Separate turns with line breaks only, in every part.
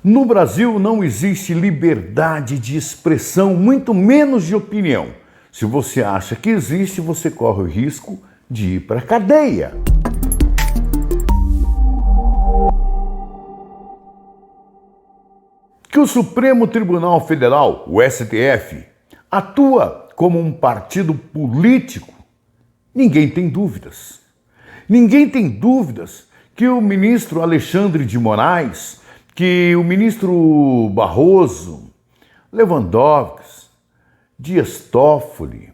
No Brasil não existe liberdade de expressão, muito menos de opinião. Se você acha que existe, você corre o risco de ir para a cadeia. Que o Supremo Tribunal Federal, o STF, atua como um partido político, ninguém tem dúvidas. Ninguém tem dúvidas que o ministro Alexandre de Moraes, que o ministro Barroso, Lewandowski, Dias Toffoli,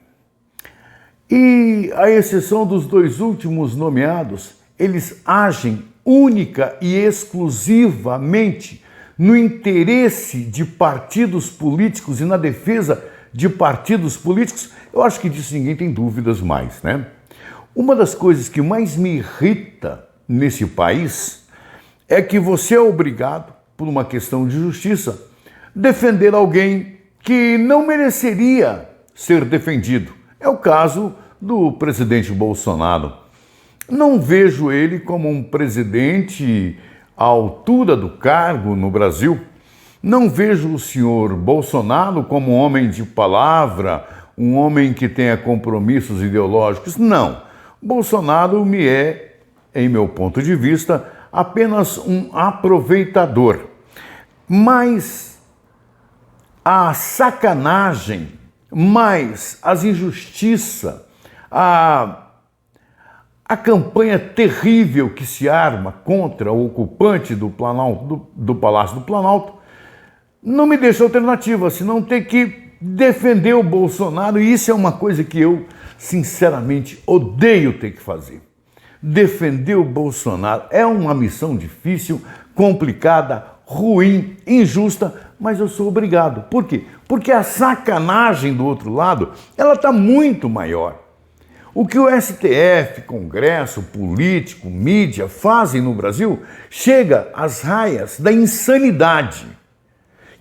e à exceção dos dois últimos nomeados, eles agem única e exclusivamente no interesse de partidos políticos e na defesa de partidos políticos. Eu acho que disso ninguém tem dúvidas mais, né? Uma das coisas que mais me irrita nesse país é que você é obrigado, por uma questão de justiça, defender alguém que não mereceria ser defendido. É o caso do presidente Bolsonaro. Não vejo ele como um presidente à altura do cargo no Brasil. Não vejo o senhor Bolsonaro como um homem de palavra, um homem que tenha compromissos ideológicos. Não. Bolsonaro me é, em meu ponto de vista, apenas um aproveitador. Mas a sacanagem, mais as injustiças, a campanha terrível que se arma contra o ocupante do Palácio do Planalto, não me deixa alternativa, senão ter que defender o Bolsonaro, e isso é uma coisa que eu, sinceramente, odeio ter que fazer. Defender o Bolsonaro é uma missão difícil, complicada, ruim, injusta, mas eu sou obrigado. Por quê? Porque a sacanagem do outro lado, ela está muito maior. O que o STF, Congresso, político, mídia fazem no Brasil chega às raias da insanidade.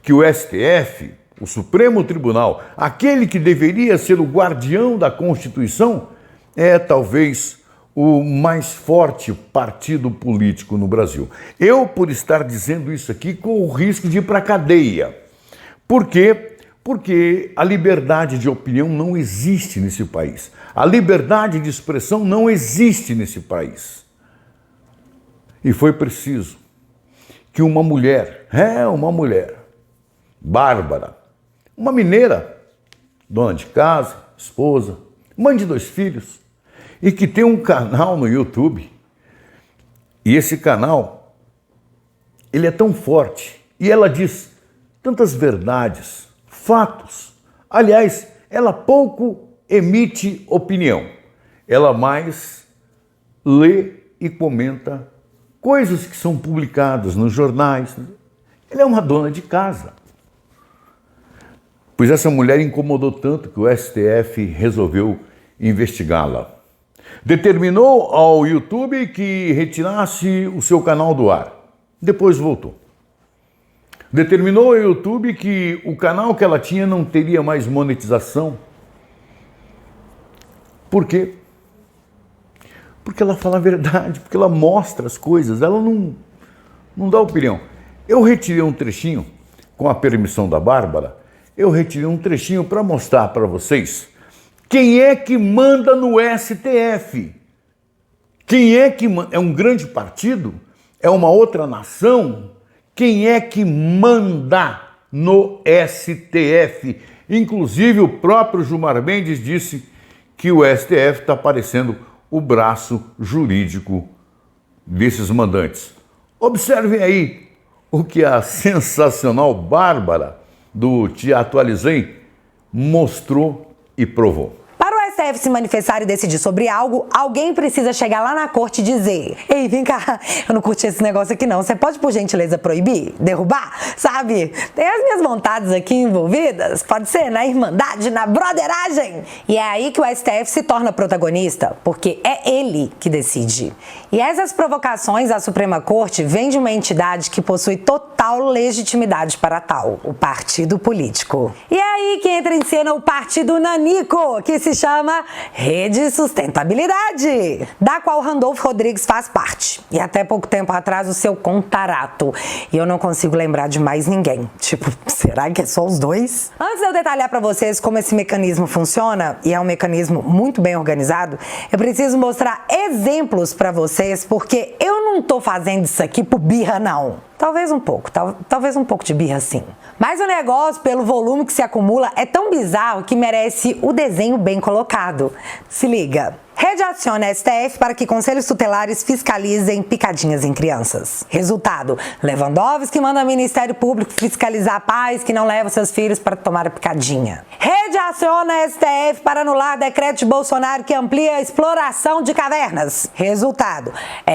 Que o STF, o Supremo Tribunal, aquele que deveria ser o guardião da Constituição, é talvez o mais forte partido político no Brasil. Eu, por estar dizendo isso aqui, corro o risco de ir para a cadeia. Por quê? Porque a liberdade de opinião não existe nesse país. A liberdade de expressão não existe nesse país. E foi preciso que uma mulher, Bárbara, uma mineira, dona de casa, esposa, mãe de 2 filhos, e que tem um canal no YouTube, e esse canal, ele é tão forte, e ela diz tantas verdades, fatos. Aliás, ela pouco emite opinião, ela mais lê e comenta coisas que são publicadas nos jornais. Ela é uma dona de casa. Pois essa mulher incomodou tanto que o STF resolveu investigá-la. Determinou ao YouTube que retirasse o seu canal do ar. Depois voltou. Determinou ao YouTube que o canal que ela tinha não teria mais monetização. Por quê? Porque ela fala a verdade, porque ela mostra as coisas, ela não dá opinião. Eu retirei um trechinho, com a permissão da Bárbara, eu retirei um trechinho para mostrar para vocês quem é que manda no STF. Quem é que manda? É um grande partido? É uma outra nação? Quem é que manda no STF? Inclusive o próprio Gilmar Mendes disse que o STF está parecendo o braço jurídico desses mandantes. Observem aí o que a sensacional Bárbara do Te Atualizei mostrou e provou.
Para o STF se manifestar e decidir sobre algo, alguém precisa chegar lá na corte e dizer: ei, vem cá, eu não curti esse negócio aqui não, você pode por gentileza proibir, derrubar, sabe? Tem as minhas vontades aqui envolvidas, pode ser na irmandade, na broderagem. E é aí que o STF se torna protagonista, porque é ele que decide. E essas provocações à Suprema Corte vêm de uma entidade que possui total legitimidade para tal, o partido político. E é aí que entra em cena o partido nanico, que se chama chama Rede Sustentabilidade, da qual Randolfo Rodrigues faz parte. E até pouco tempo atrás o seu contarato. E eu não consigo lembrar de mais ninguém. Tipo, será que é só os dois? Antes de eu detalhar pra vocês como esse mecanismo funciona, e é um mecanismo muito bem organizado, eu preciso mostrar exemplos pra vocês, porque eu não tô fazendo isso aqui por birra, não. Talvez um pouco, talvez um pouco de birra sim. Mas o negócio, pelo volume que se acumula, é tão bizarro que merece o desenho bem colocado. Se liga. Rede aciona a STF para que conselhos tutelares fiscalizem picadinhas em crianças. Resultado: Lewandowski manda Ministério Público fiscalizar pais que não levam seus filhos para tomar a picadinha. Rede aciona a STF para anular decreto de Bolsonaro que amplia a exploração de cavernas. Resultado: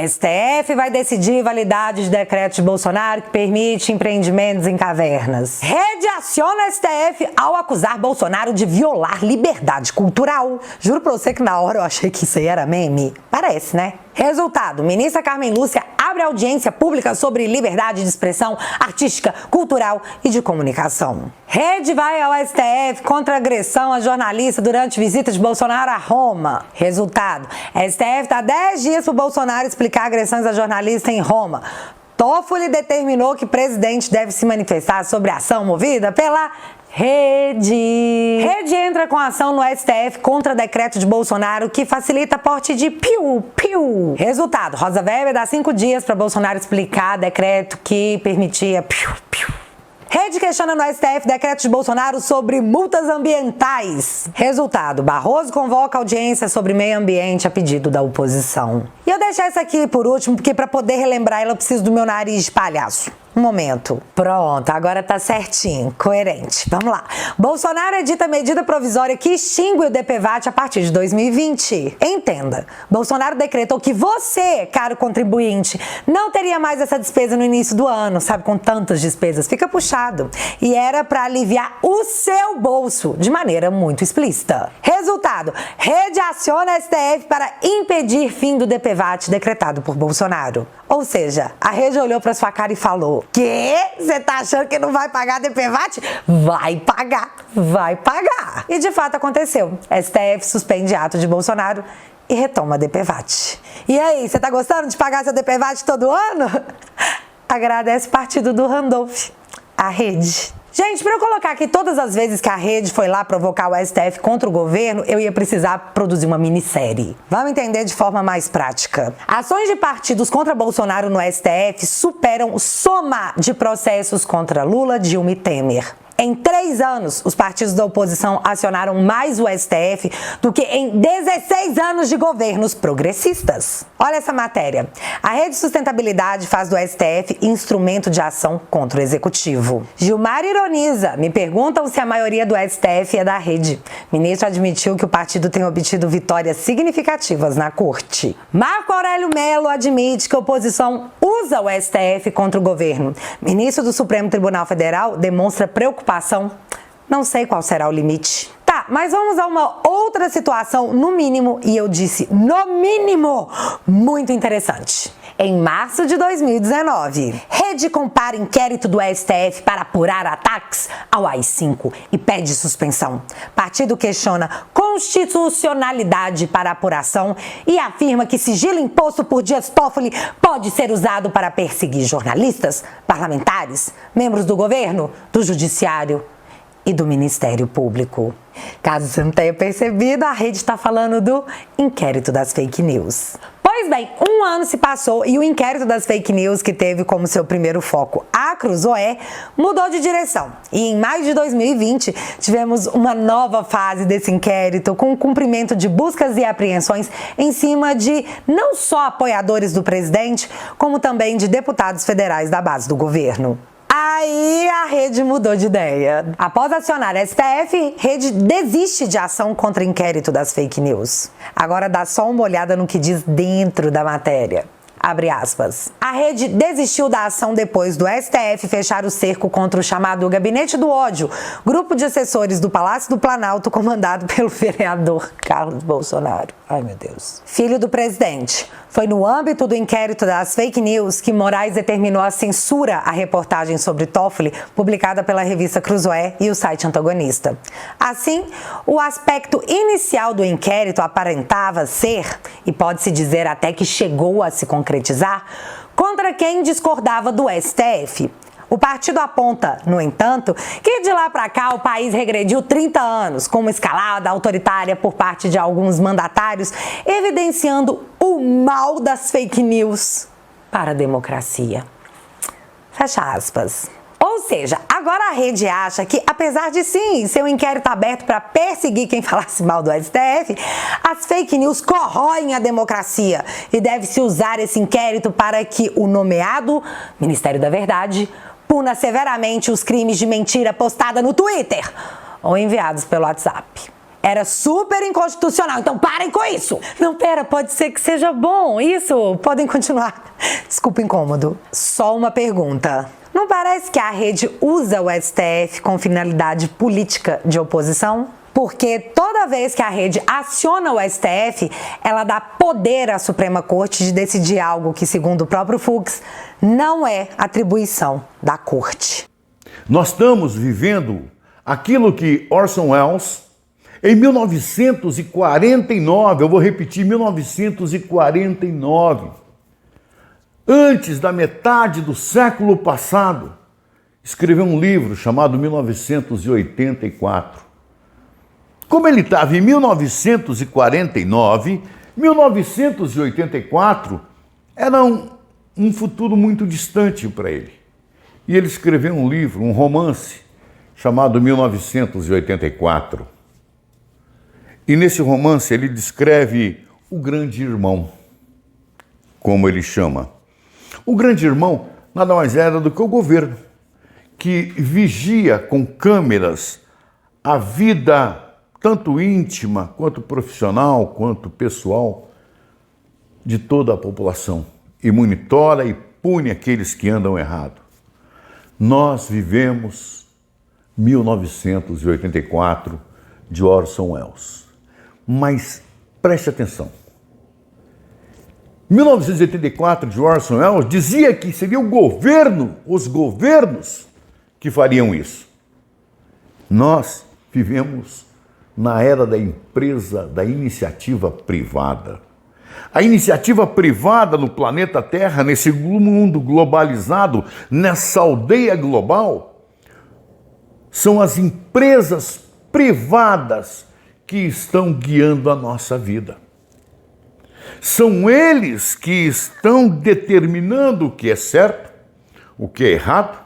STF vai decidir validade de decreto de Bolsonaro que permite empreendimentos em cavernas. Rede aciona a STF ao acusar Bolsonaro de violar liberdade cultural. Juro pra você que na hora eu achei que isso aí era meme. Parece, né? Resultado: ministra Carmen Lúcia abre audiência pública sobre liberdade de expressão artística, cultural e de comunicação. Rede vai ao STF contra agressão a jornalista durante visita de Bolsonaro a Roma. Resultado: STF dá 10 dias para o Bolsonaro explicar agressões a jornalista em Roma. Toffoli determinou que o presidente deve se manifestar sobre a ação movida pela Rede. Rede entra com ação no STF contra decreto de Bolsonaro que facilita porte de piu-piu. Resultado: Rosa Weber dá 5 dias para Bolsonaro explicar decreto que permitia piu-piu. Rede questiona no STF decreto de Bolsonaro sobre multas ambientais. Resultado: Barroso convoca audiência sobre meio ambiente a pedido da oposição. E eu deixei essa aqui por último porque para poder relembrar ela eu preciso do meu nariz de palhaço. Um momento. Pronto, agora tá certinho, coerente. Vamos lá. Bolsonaro edita medida provisória que extingue o DPVAT a partir de 2020. Entenda, Bolsonaro decretou que você, caro contribuinte, não teria mais essa despesa no início do ano, sabe, com tantas despesas, fica puxado. E era pra aliviar o seu bolso, de maneira muito explícita. Resultado: Rede aciona a STF para impedir fim do DPVAT decretado por Bolsonaro. Ou seja, a Rede olhou pra sua cara e falou: "Quê? Você tá achando que não vai pagar DPVAT? Vai pagar, vai pagar." E de fato aconteceu. STF suspende ato de Bolsonaro e retoma DPVAT. E aí, você tá gostando de pagar seu DPVAT todo ano? Agradece o partido do Randolph, a Rede. Gente, para eu colocar aqui todas as vezes que a Rede foi lá provocar o STF contra o governo, eu ia precisar produzir uma minissérie. Vamos entender de forma mais prática. Ações de partidos contra Bolsonaro no STF superam soma de processos contra Lula, Dilma e Temer. Em 3 anos, os partidos da oposição acionaram mais o STF do que em 16 anos de governos progressistas. Olha essa matéria. A Rede Sustentabilidade faz do STF instrumento de ação contra o Executivo. Gilmar ironiza. Me perguntam se a maioria do STF é da Rede. Ministro admitiu que o partido tem obtido vitórias significativas na corte. Marco Aurélio Mello admite que a oposição usa o STF contra o governo. Ministro do Supremo Tribunal Federal demonstra preocupação. Não sei qual será o limite. Tá, mas vamos a uma outra situação, no mínimo, e eu disse no mínimo, muito interessante. Em março de 2019, Rede compara inquérito do STF para apurar ataques ao AI-5 e pede suspensão. Partido questiona constitucionalidade para apuração e afirma que sigilo imposto por Dias Toffoli pode ser usado para perseguir jornalistas, parlamentares, membros do governo, do judiciário e do Ministério Público. Caso você não tenha percebido, a Rede está falando do inquérito das fake news. Pois bem, 1 ano se passou e o inquérito das fake news, que teve como seu primeiro foco a Cruzoé, mudou de direção. E em maio de 2020, tivemos uma nova fase desse inquérito, com o cumprimento de buscas e apreensões em cima de não só apoiadores do presidente, como também de deputados federais da base do governo. Aí a Rede mudou de ideia. Após acionar a STF, Rede desiste de ação contra o inquérito das fake news. Agora dá só uma olhada no que diz dentro da matéria. Abre aspas. A rede desistiu da ação depois do STF fechar o cerco contra o chamado Gabinete do Ódio, grupo de assessores do Palácio do Planalto comandado pelo vereador Carlos Bolsonaro. Ai, meu Deus. Filho do presidente. Foi no âmbito do inquérito das fake news que Moraes determinou a censura à reportagem sobre Toffoli, publicada pela revista Cruzoé e o site Antagonista. Assim, o aspecto inicial do inquérito aparentava ser, e pode-se dizer até que chegou a se concretizar, contra quem discordava do STF. O partido aponta, no entanto, que de lá para cá o país regrediu 30 anos, com uma escalada autoritária por parte de alguns mandatários, evidenciando o mal das fake news para a democracia. Fecha aspas. Ou seja, agora a rede acha que, apesar de sim ser um inquérito aberto para perseguir quem falasse mal do STF, as fake news corroem a democracia e deve-se usar esse inquérito para que o nomeado Ministério da Verdade puna severamente os crimes de mentira postada no Twitter ou enviados pelo WhatsApp. Era super inconstitucional, então parem com isso! Não, pera, pode ser que seja bom, isso, podem continuar. Desculpa o incômodo. Só uma pergunta. Não parece que a rede usa o STF com finalidade política de oposição? Porque toda vez que a rede aciona o STF, ela dá poder à Suprema Corte de decidir algo que, segundo o próprio Fux, não é atribuição da Corte.
Nós estamos vivendo aquilo que Orson Welles, em 1949, eu vou repetir, 1949, antes da metade do século passado, escreveu um livro chamado 1984. Como ele estava em 1949, 1984 era um futuro muito distante para ele. E ele escreveu um livro, um romance, chamado 1984. E nesse romance ele descreve o grande irmão, como ele chama. O grande irmão nada mais era do que o governo, que vigia com câmeras a vida tanto íntima, quanto profissional, quanto pessoal, de toda a população, e monitora e pune aqueles que andam errado. Nós vivemos 1984 de Orson Welles. Mas preste atenção. 1984 de Orson Welles dizia que seria o governo, os governos, que fariam isso. Nós vivemos na era da empresa, da iniciativa privada. A iniciativa privada no planeta Terra, nesse mundo globalizado, nessa aldeia global, são as empresas privadas que estão guiando a nossa vida. São eles que estão determinando o que é certo, o que é errado,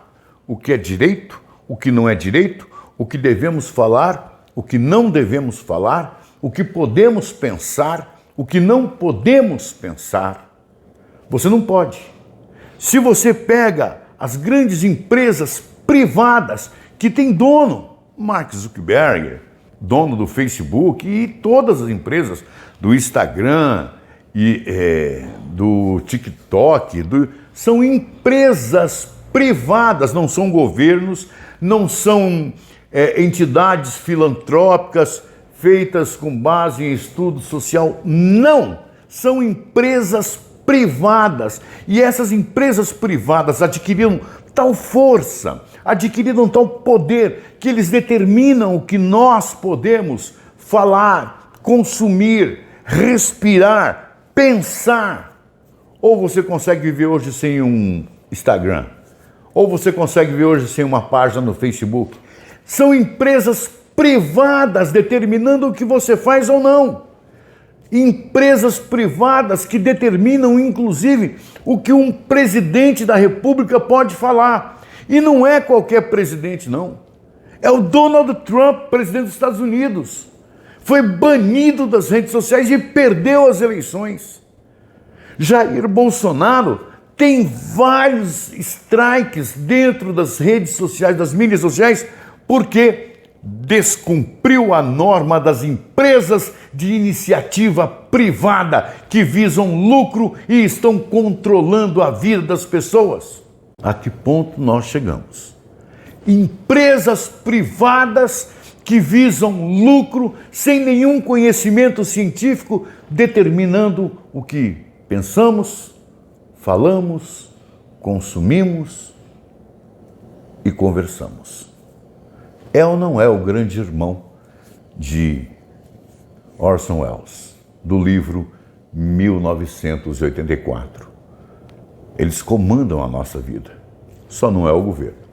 o que é direito, o que não é direito, o que devemos falar, o que não devemos falar, o que podemos pensar, o que não podemos pensar. Você não pode. Se você pega as grandes empresas privadas que têm dono, Mark Zuckerberg, dono do Facebook e todas as empresas do Instagram e do TikTok, são empresas privadas, não são governos, não são entidades filantrópicas feitas com base em estudo social, não, são empresas privadas, e essas empresas privadas adquiriram tal força, adquiriram tal poder, que eles determinam o que nós podemos falar, consumir, respirar, pensar. Ou você consegue viver hoje sem um Instagram, ou você consegue viver hoje sem uma página no Facebook. São empresas privadas determinando o que você faz ou não. Empresas privadas que determinam, inclusive, o que um presidente da República pode falar. E não é qualquer presidente, não. É o Donald Trump, presidente dos Estados Unidos. Foi banido das redes sociais e perdeu as eleições. Jair Bolsonaro tem vários strikes dentro das redes sociais, das mídias sociais, porque descumpriu a norma das empresas de iniciativa privada que visam lucro e estão controlando a vida das pessoas. A que ponto nós chegamos? Empresas privadas que visam lucro sem nenhum conhecimento científico, determinando o que pensamos, falamos, consumimos e conversamos. É ou não é o grande irmão de Orson Welles, do livro 1984? Eles comandam a nossa vida, só não é o governo.